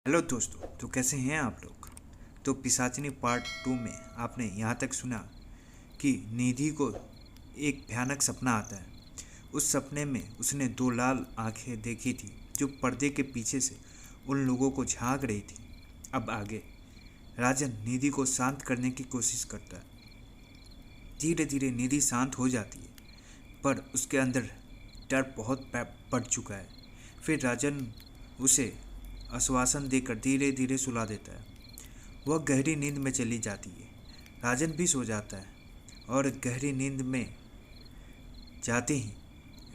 Hello दोस्तों, तो कैसे हैं आप लोग। तो पिशाचिनी पार्ट 2 में आपने यहाँ तक सुना कि निधि को एक भयानक सपना आता है। उस सपने में उसने दो लाल आंखें देखी थी जो पर्दे के पीछे से उन लोगों को झांक रही थी। अब आगे राजन निधि को शांत करने की कोशिश करता है। धीरे धीरे निधि शांत हो जाती है, पर उसके अंदर डर बहुत बढ़ चुका है। फिर राजन उसे आश्वासन देकर धीरे धीरे सुला देता है। वह गहरी नींद में चली जाती है। राजन भी सो जाता है और गहरी नींद में जाते ही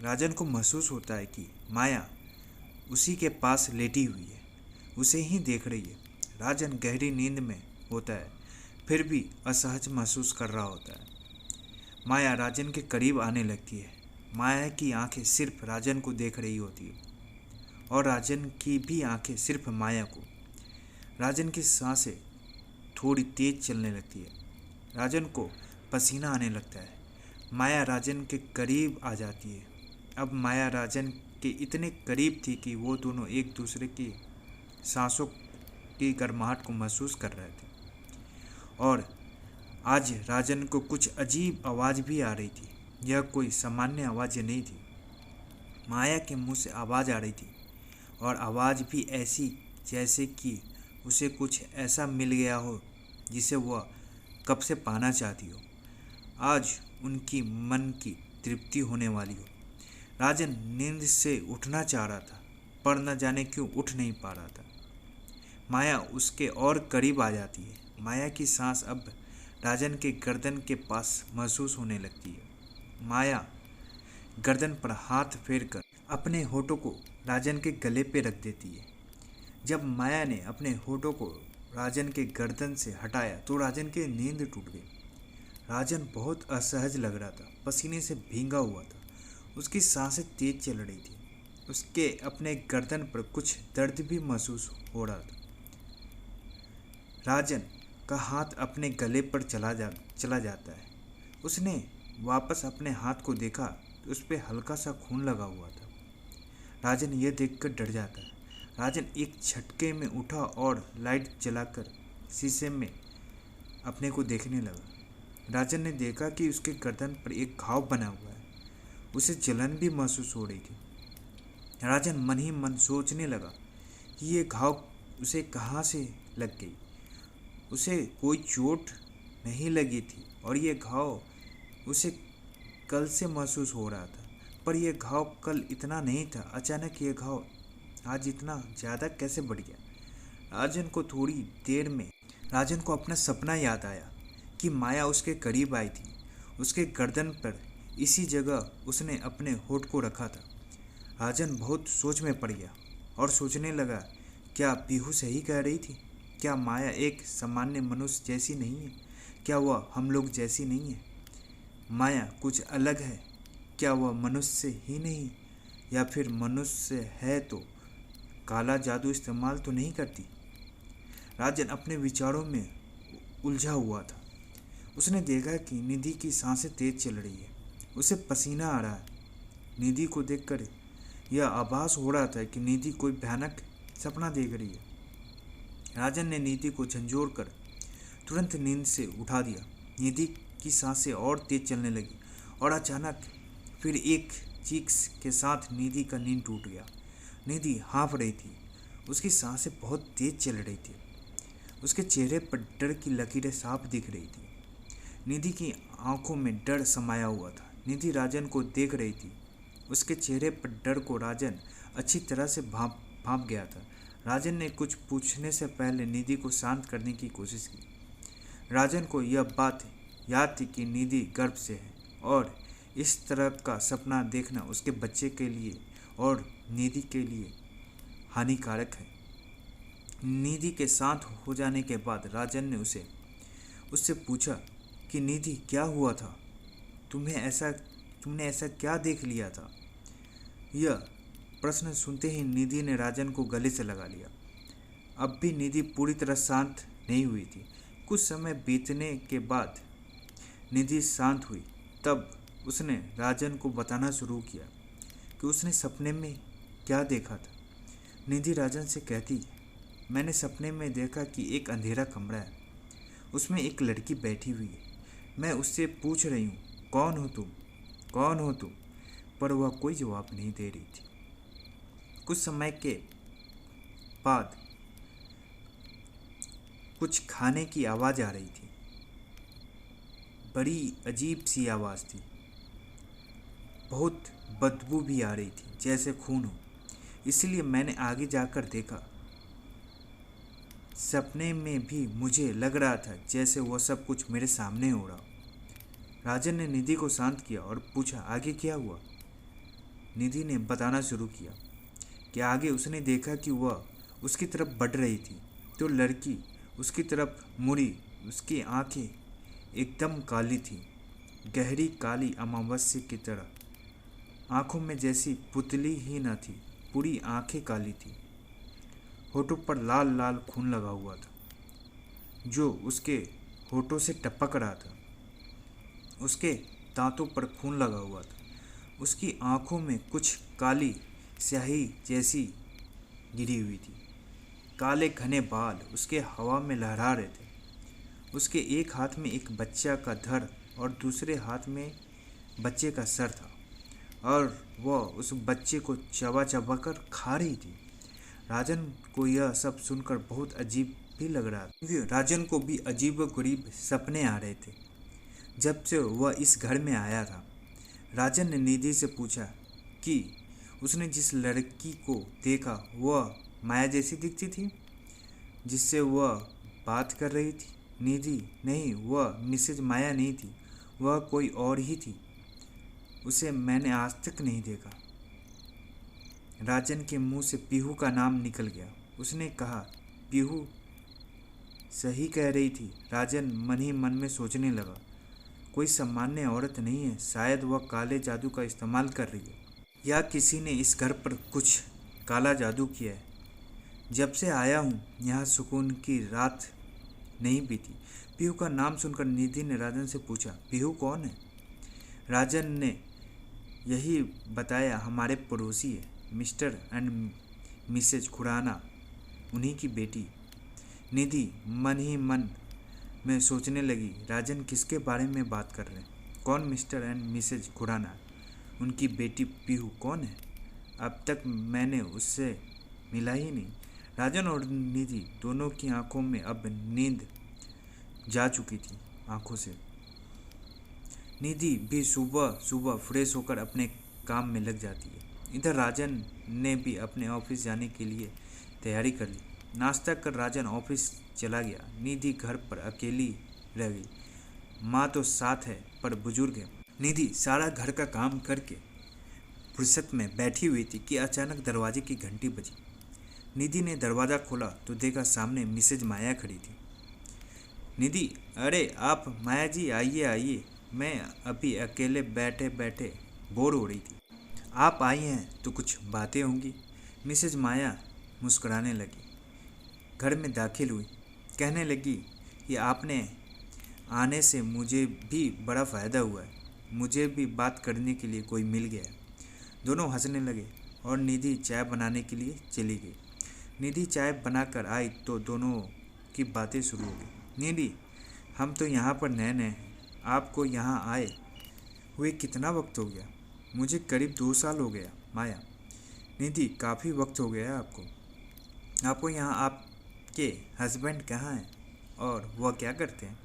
राजन को महसूस होता है कि माया उसी के पास लेटी हुई है, उसे ही देख रही है। राजन गहरी नींद में होता है, फिर भी असहज महसूस कर रहा होता है। माया राजन के करीब आने लगती है। माया की आंखें सिर्फ राजन को देख रही होती है और राजन की भी आंखें सिर्फ माया को। राजन की सांसें थोड़ी तेज चलने लगती है। राजन को पसीना आने लगता है। माया राजन के करीब आ जाती है। अब माया राजन के इतने करीब थी कि वो दोनों एक दूसरे की सांसों की गर्माहट को महसूस कर रहे थे। और आज राजन को कुछ अजीब आवाज़ भी आ रही थी। यह कोई सामान्य आवाज़ नहीं थी। माया के मुंह से आवाज़ आ रही थी, और आवाज़ भी ऐसी जैसे कि उसे कुछ ऐसा मिल गया हो जिसे वह कब से पाना चाहती हो। आज उनकी मन की तृप्ति होने वाली हो। राजन नींद से उठना चाह रहा था, पर न जाने क्यों उठ नहीं पा रहा था। माया उसके और करीब आ जाती है। माया की सांस अब राजन के गर्दन के पास महसूस होने लगती है। माया गर्दन पर हाथ फेरकर अपने होठों को राजन के गले पे रख देती है। जब माया ने अपने होठों को राजन के गर्दन से हटाया तो राजन की नींद टूट गई। राजन बहुत असहज लग रहा था, पसीने से भींगा हुआ था। उसकी सांसें तेज चल रही थी। उसके अपने गर्दन पर कुछ दर्द भी महसूस हो रहा था। राजन का हाथ अपने गले पर चला जाता है। उसने वापस अपने हाथ को देखा तो उस पर हल्का सा खून लगा हुआ था। राजन यह देखकर डर जाता है। राजन एक झटके में उठा और लाइट जलाकर शीशे में अपने को देखने लगा। राजन ने देखा कि उसके गर्दन पर एक घाव बना हुआ है। उसे जलन भी महसूस हो रही थी। राजन मन ही मन सोचने लगा कि ये घाव उसे कहाँ से लग गई। उसे कोई चोट नहीं लगी थी और ये घाव उसे कल से महसूस हो रहा था, पर यह घाव कल इतना नहीं था। अचानक यह घाव आज इतना ज़्यादा कैसे बढ़ गया। राजन को थोड़ी देर में राजन को अपना सपना याद आया कि माया उसके करीब आई थी। उसके गर्दन पर इसी जगह उसने अपने होठ को रखा था। राजन बहुत सोच में पड़ गया और सोचने लगा, क्या पीहू सही कह रही थी? क्या माया एक सामान्य मनुष्य जैसी नहीं है? क्या वह हम लोग जैसी नहीं है? माया कुछ अलग है? क्या वह मनुष्य ही नहीं, या फिर मनुष्य है तो काला जादू इस्तेमाल तो नहीं करती? राजन अपने विचारों में उलझा हुआ था। उसने देखा कि निधि की सांसें तेज चल रही है। उसे पसीना आ रहा है। निधि को देखकर यह आभास हो रहा था कि निधि कोई भयानक सपना देख रही है। राजन ने निधि को झंझोर कर तुरंत नींद से उठा दिया। निधि की सांसें और तेज चलने लगी और अचानक फिर एक चीख के साथ निधि का नींद टूट गया। निधि हाँफ रही थी। उसकी सांसें बहुत तेज चल रही थी। उसके चेहरे पर डर की लकीरें साफ दिख रही थी। निधि की आंखों में डर समाया हुआ था। निधि राजन को देख रही थी। उसके चेहरे पर डर को राजन अच्छी तरह से भांप गया था। राजन ने कुछ पूछने से पहले निधि को शांत करने की कोशिश की। राजन को यह बात याद थी कि निधि गर्भ से है और इस तरह का सपना देखना उसके बच्चे के लिए और निधि के लिए हानिकारक है। निधि के शांत हो जाने के बाद राजन ने उससे पूछा कि निधि, क्या हुआ था? तुमने ऐसा क्या देख लिया था? यह प्रश्न सुनते ही निधि ने राजन को गले से लगा लिया। अब भी निधि पूरी तरह शांत नहीं हुई थी। कुछ समय बीतने के बाद निधि शांत हुई। तब उसने राजन को बताना शुरू किया कि उसने सपने में क्या देखा था। निधि राजन से कहती, मैंने सपने में देखा कि एक अंधेरा कमरा है, उसमें एक लड़की बैठी हुई है। मैं उससे पूछ रही हूँ, कौन हो तुम, कौन हो तुम? पर वह कोई जवाब नहीं दे रही थी। कुछ समय के बाद कुछ खाने की आवाज़ आ रही थी। बड़ी अजीब सी आवाज़ थी। बहुत बदबू भी आ रही थी, जैसे खून हो। इसलिए मैंने आगे जाकर देखा। सपने में भी मुझे लग रहा था जैसे वह सब कुछ मेरे सामने हो रहा हो। राजन ने निधि को शांत किया और पूछा, आगे क्या हुआ? निधि ने बताना शुरू किया कि आगे उसने देखा कि वह उसकी तरफ बढ़ रही थी, तो लड़की उसकी तरफ मुड़ी। उसकी आंखें एकदम काली थी, गहरी काली अमावस्या की तरह। आंखों में जैसी पुतली ही न थी, पूरी आंखें काली थी। होठों पर लाल लाल खून लगा हुआ था, जो उसके होठों से टपक रहा था। उसके दांतों पर खून लगा हुआ था। उसकी आंखों में कुछ काली स्याही जैसी गिरी हुई थी। काले घने बाल उसके हवा में लहरा रहे थे। उसके एक हाथ में एक बच्चा का धड़ और दूसरे हाथ में बच्चे का सर था, और वह उस बच्चे को चबा चबा कर खा रही थी। राजन को यह सब सुनकर बहुत अजीब भी लग रहा था, क्योंकि राजन को भी अजीब व गरीब सपने आ रहे थे जब से वह इस घर में आया था। राजन ने निधि से पूछा कि उसने जिस लड़की को देखा वह माया जैसी दिखती थी जिससे वह बात कर रही थी। निधि, नहीं, वह मिसेज माया नहीं थी, वह कोई और ही थी। उसे मैंने आज तक नहीं देखा। राजन के मुंह से पीहू का नाम निकल गया। उसने कहा, पीहू सही कह रही थी। राजन मन ही मन में सोचने लगा, कोई सामान्य औरत नहीं है, शायद वह काले जादू का इस्तेमाल कर रही है, या किसी ने इस घर पर कुछ काला जादू किया है। जब से आया हूँ यहाँ सुकून की रात नहीं बीती। पीहू का नाम सुनकर निधि ने राजन से पूछा, पीहू कौन है? राजन ने यही बताया, हमारे पड़ोसी है, मिस्टर एंड मिसेज खुराना, उन्हीं की बेटी। निधि मन ही मन में सोचने लगी, राजन किसके बारे में बात कर रहे हैं? कौन मिस्टर एंड मिसेज खुराना? उनकी बेटी पीहू कौन है? अब तक मैंने उससे मिला ही नहीं। राजन और निधि दोनों की आंखों में अब नींद जा चुकी थी। आंखों से निधि भी सुबह सुबह फ्रेश होकर अपने काम में लग जाती है। इधर राजन ने भी अपने ऑफिस जाने के लिए तैयारी कर ली। नाश्ता कर राजन ऑफिस चला गया। निधि घर पर अकेली रह गई। माँ तो साथ है पर बुजुर्ग है। निधि सारा घर का काम करके फुर्सत में बैठी हुई थी कि अचानक दरवाजे की घंटी बजी। निधि ने दरवाज़ा खोला तो देखा सामने मिसेज माया खड़ी थी। निधि, अरे आप माया जी, आइए आइए, मैं अभी अकेले बैठे बैठे बोर हो रही थी। आप आई हैं तो कुछ बातें होंगी। मिसेज माया मुस्कुराने लगी, घर में दाखिल हुई, कहने लगी कि आपने आने से मुझे भी बड़ा फ़ायदा हुआ है, मुझे भी बात करने के लिए कोई मिल गया है। दोनों हंसने लगे और निधि चाय बनाने के लिए चली गई। निधि चाय बनाकर आई तो दोनों की बातें शुरू हो गई। निधि, हम तो यहाँ पर नए नए हैं, आपको यहाँ आए हुए कितना वक्त हो गया? मुझे करीब 2 साल हो गया। माया, निधि, काफ़ी वक्त हो गया आपको यहाँ। आपके हस्बैंड कहाँ हैं और वह क्या करते हैं?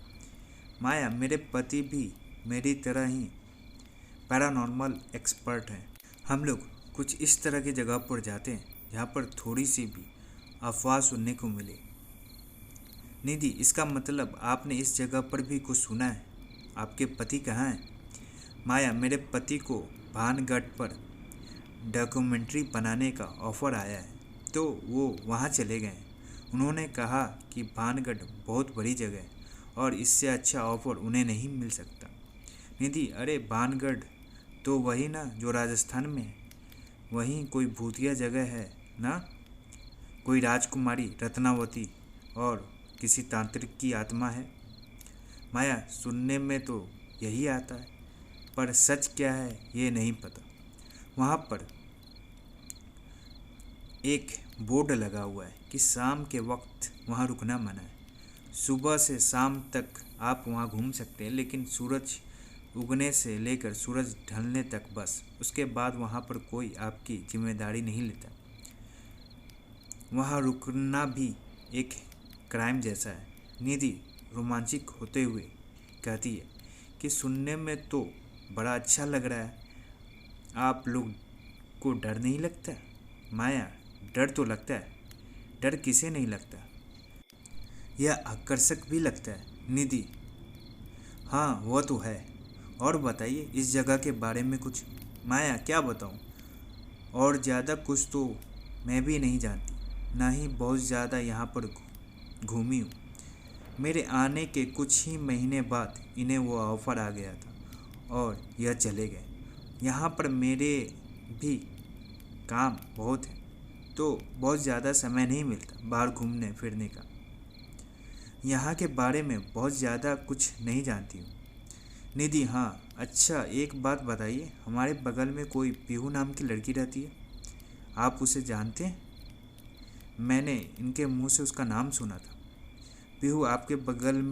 माया, मेरे पति भी मेरी तरह ही पैरानॉर्मल एक्सपर्ट हैं। हम लोग कुछ इस तरह की जगह पर जाते हैं जहाँ पर थोड़ी सी भी अफवाह सुनने को मिले। निधि, इसका मतलब आपने इस जगह पर भी कुछ सुना है? आपके पति कहाँ हैं? माया, मेरे पति को भानगढ़ पर डॉक्यूमेंट्री बनाने का ऑफ़र आया है तो वो वहाँ चले गए हैं। उन्होंने कहा कि भानगढ़ बहुत बड़ी जगह है और इससे अच्छा ऑफ़र उन्हें नहीं मिल सकता। निधि, अरे भानगढ़ तो वही ना जो राजस्थान में है, वहीं कोई भूतिया जगह है ना, कोई राजकुमारी रत्नावती और किसी तांत्रिक की आत्मा है। माया, सुनने में तो यही आता है, पर सच क्या है ये नहीं पता। वहाँ पर एक बोर्ड लगा हुआ है कि शाम के वक्त वहाँ रुकना मना है। सुबह से शाम तक आप वहाँ घूम सकते हैं, लेकिन सूरज उगने से लेकर सूरज ढलने तक बस। उसके बाद वहाँ पर कोई आपकी जिम्मेदारी नहीं लेता। वहाँ रुकना भी एक क्राइम जैसा है। निधि रोमांचित होते हुए कहती है कि सुनने में तो बड़ा अच्छा लग रहा है। आप लोग को डर नहीं लगता? माया, डर तो लगता है। डर किसे नहीं लगता? यह आकर्षक भी लगता है। निधि, हाँ वो तो है। और बताइए इस जगह के बारे में कुछ। माया, क्या बताऊँ? और ज़्यादा कुछ तो मैं भी नहीं जानती, ना ही बहुत ज़्यादा यहाँ पर घूमी हूँ। मेरे आने के कुछ ही महीने बाद इन्हें वो ऑफ़र आ गया था और यह चले गए। यहाँ पर मेरे भी काम बहुत है, तो बहुत ज़्यादा समय नहीं मिलता बाहर घूमने फिरने का। यहाँ के बारे में बहुत ज़्यादा कुछ नहीं जानती हूँ। निधि, हाँ अच्छा, एक बात बताइए, हमारे बगल में कोई पीहू नाम की लड़की रहती है, आप उसे जानते हैं? मैंने इनके मुंह से उसका नाम सुना था। पीहू? आपके बगल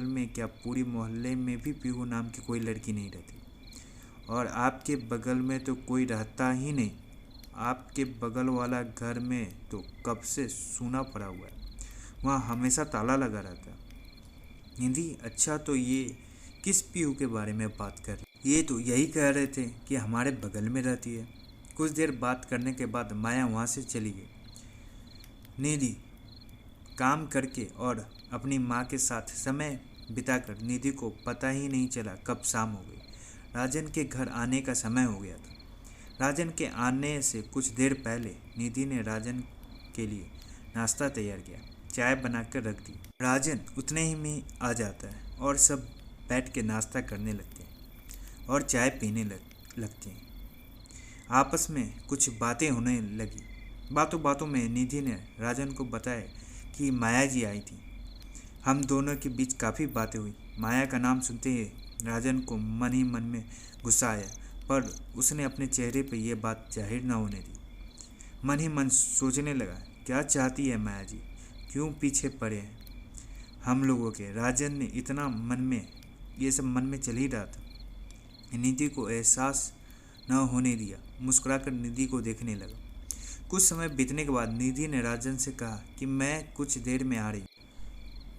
में क्या पूरी मोहल्ले में भी पीहू नाम की कोई लड़की नहीं रहती? और आपके बगल में तो कोई रहता ही नहीं। आपके बगल वाला घर में तो कब से सूना पड़ा हुआ है, वहाँ हमेशा ताला लगा रहता है। निधि, अच्छा तो ये किस पीहू के बारे में बात कर रही? ये तो यही कह रहे थे कि हमारे बगल में रहती है। कुछ देर बात करने के बाद माया वहाँ से चली गई। निधि काम करके और अपनी माँ के साथ समय बिताकर निधि को पता ही नहीं चला कब शाम हो गई। राजन के घर आने का समय हो गया था। राजन के आने से कुछ देर पहले निधि ने राजन के लिए नाश्ता तैयार किया, चाय बनाकर रख दी। राजन उतने ही में आ जाता है और सब बैठ के नाश्ता करने लगते हैं और चाय पीने लगते हैं। आपस में कुछ बातें होने लगी। बातों बातों में निधि ने राजन को बताया कि माया जी आई थी। हम दोनों के बीच काफ़ी बातें हुई। माया का नाम सुनते ही राजन को मन ही मन में गुस्सा आया, पर उसने अपने चेहरे पर यह बात जाहिर न होने दी। मन ही मन सोचने लगा, क्या चाहती है माया जी, क्यों पीछे पड़े हैं हम लोगों के? राजन ने इतना ये सब मन में चल ही रहा था। निधि को एहसास न होने दिया, मुस्कुराकर निधि को देखने लगा। कुछ समय बीतने के बाद निधि ने राजन से कहा कि मैं कुछ देर में आ रही।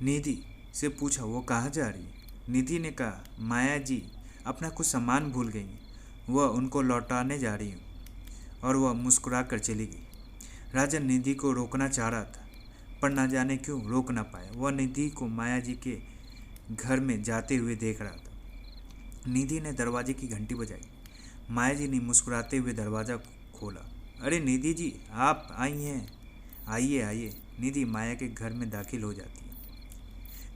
निधि से पूछा, वो कहाँ जा रही है? निधि ने कहा, माया जी अपना कुछ सामान भूल गई, वह उनको लौटाने जा रही हूँ। और वह मुस्कुरा कर चली गई। राजन निधि को रोकना चाह रहा था, पर न जाने क्यों रोक ना पाया। वह निधि को माया जी के घर में जाते हुए देख रहा था। निधि ने दरवाजे की घंटी बजाई। माया जी ने मुस्कुराते हुए दरवाज़ा खोला। अरे निधि जी, आप आई हैं, आइए आइए। निधि माया के घर में दाखिल हो जाती है।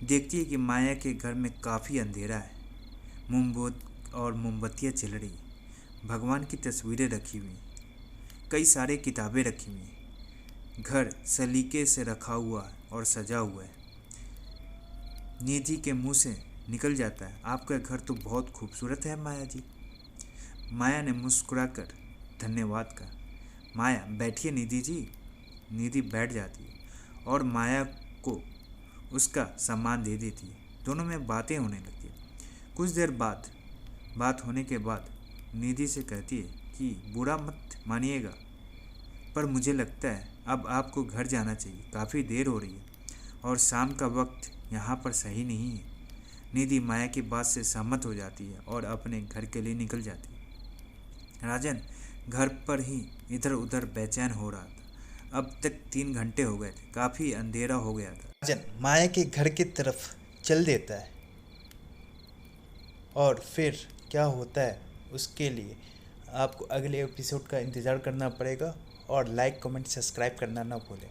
देखती है कि माया के घर में काफ़ी अंधेरा है। मोमबत्तियाँ जल रही हैं। भगवान की तस्वीरें रखी हुई हैं। कई सारे किताबें रखी हुई हैं। घर सलीके से रखा हुआ और सजा हुआ है। निधि के मुंह से निकल जाता है, आपका घर तो बहुत खूबसूरत है माया जी। माया ने मुस्कुराकर धन्यवाद कहा। माया, बैठिए निधि जी। निधि बैठ जाती है और माया को उसका सामान दे देती है। दोनों में बातें होने लगती है। कुछ देर बाद बात होने के बाद निधि से कहती है कि बुरा मत मानिएगा, पर मुझे लगता है अब आपको घर जाना चाहिए। काफ़ी देर हो रही है और शाम का वक्त यहाँ पर सही नहीं है। निधि माया की बात से सहमत हो जाती है और अपने घर के लिए निकल जाती है। राजन घर पर ही इधर उधर बेचैन हो रहा था। अब तक 3 घंटे हो गए थे, काफ़ी अंधेरा हो गया था। राजन माया के घर की तरफ चल देता है और फिर क्या होता है उसके लिए आपको अगले एपिसोड का इंतज़ार करना पड़ेगा और लाइक कमेंट सब्सक्राइब करना ना भूलें।